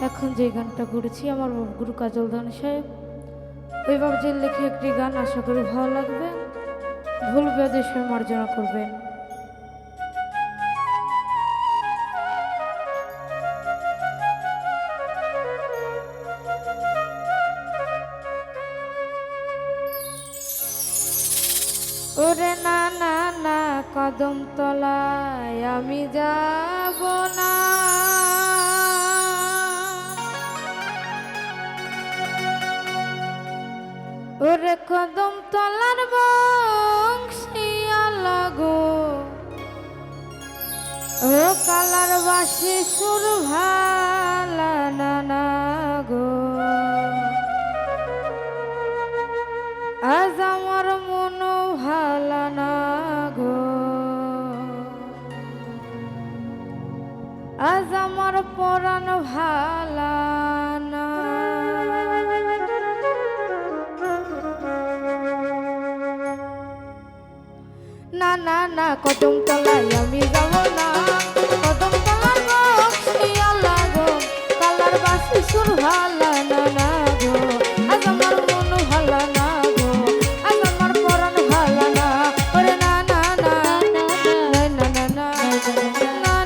এখন যে গানটা করেছি আমার গুরু কাজল ধন সাহেব ওই বাবুজির লেখে একটি গান, আশা করি ভালো লাগবে। ভুল বেদেশে মার্জনা করবেন। ওরে না না না কদম তলায় আমি যাব না, ওরে কদম তলার বংশিয়ালা গো, ও কালার বাসি সুর ভালা না না গো, আজ আমার মন ভালা না গো, আজ আমার পরাণ ভালা না। না না না কদম তলায় আমি যাব না, কদম তলার বংশিয়ালা গো, কালার বাসি সুর ভালা না না গো, আজ আমার মন ভালা না গো, আজ আমার পরাণ ভালা না। ওরে না না না না না না না না না না না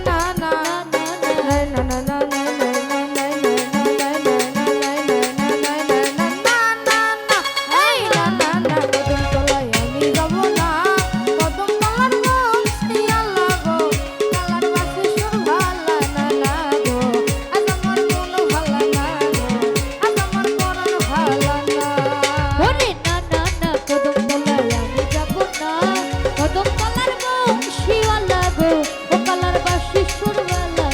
না কদম তলায় আমি যাব না, কদম তলার বংশীওয়ালা গো, ও কালার বাসি সুর ভালা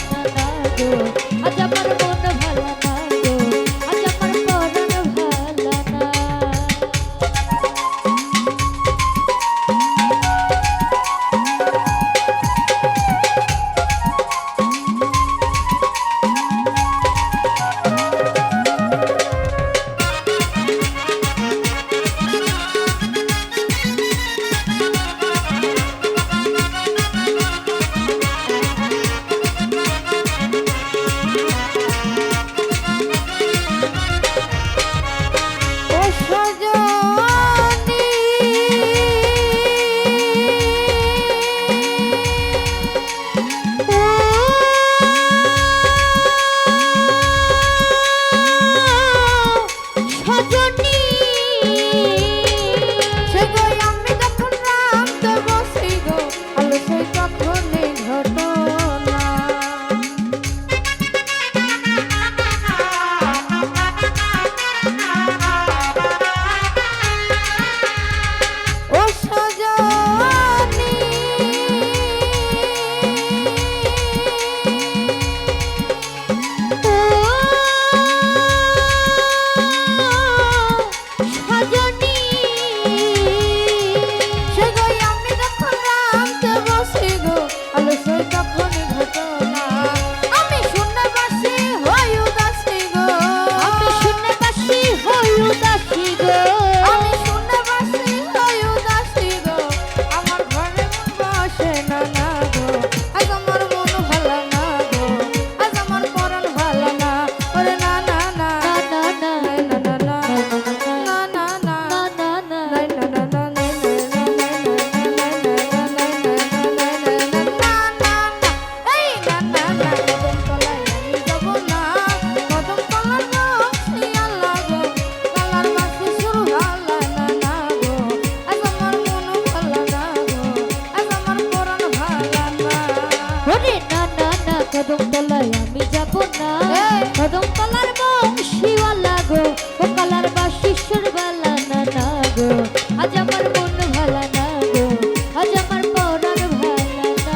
না না গো, আজ আমার মন ভালা না গো, আজ আমার পরাণ ভালা না।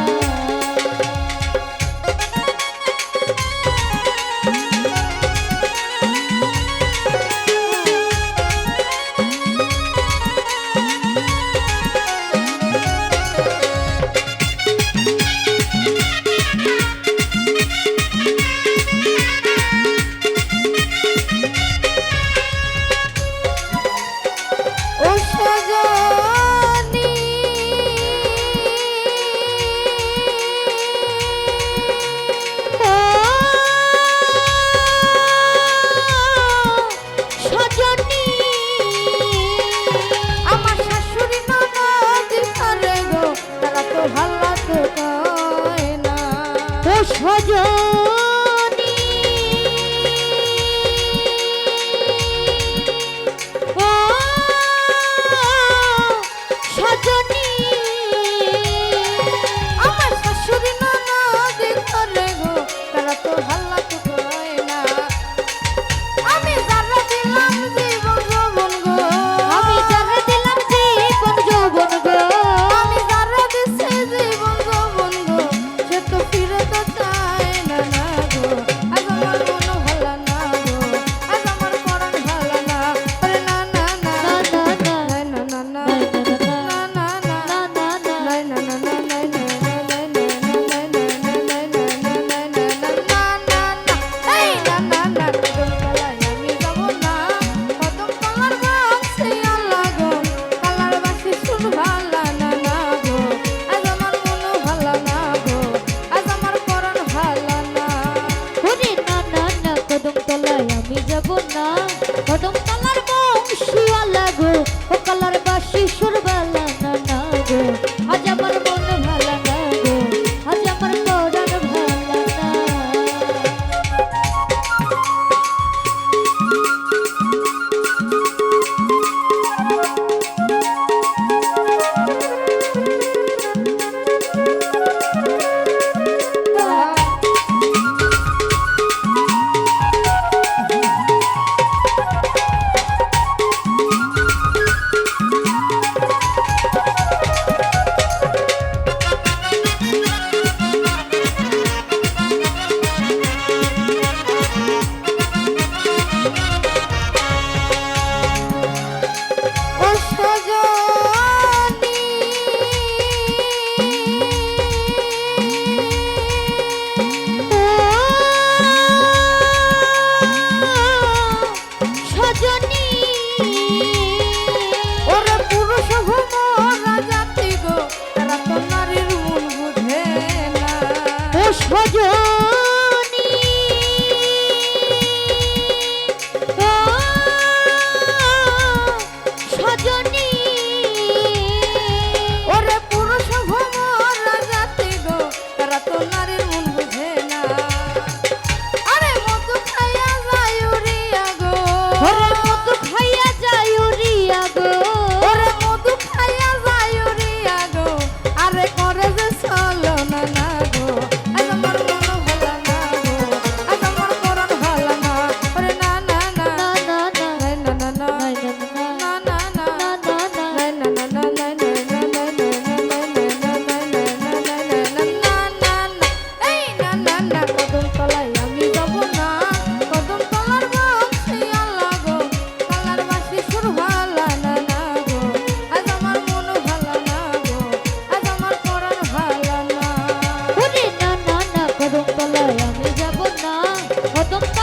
কদম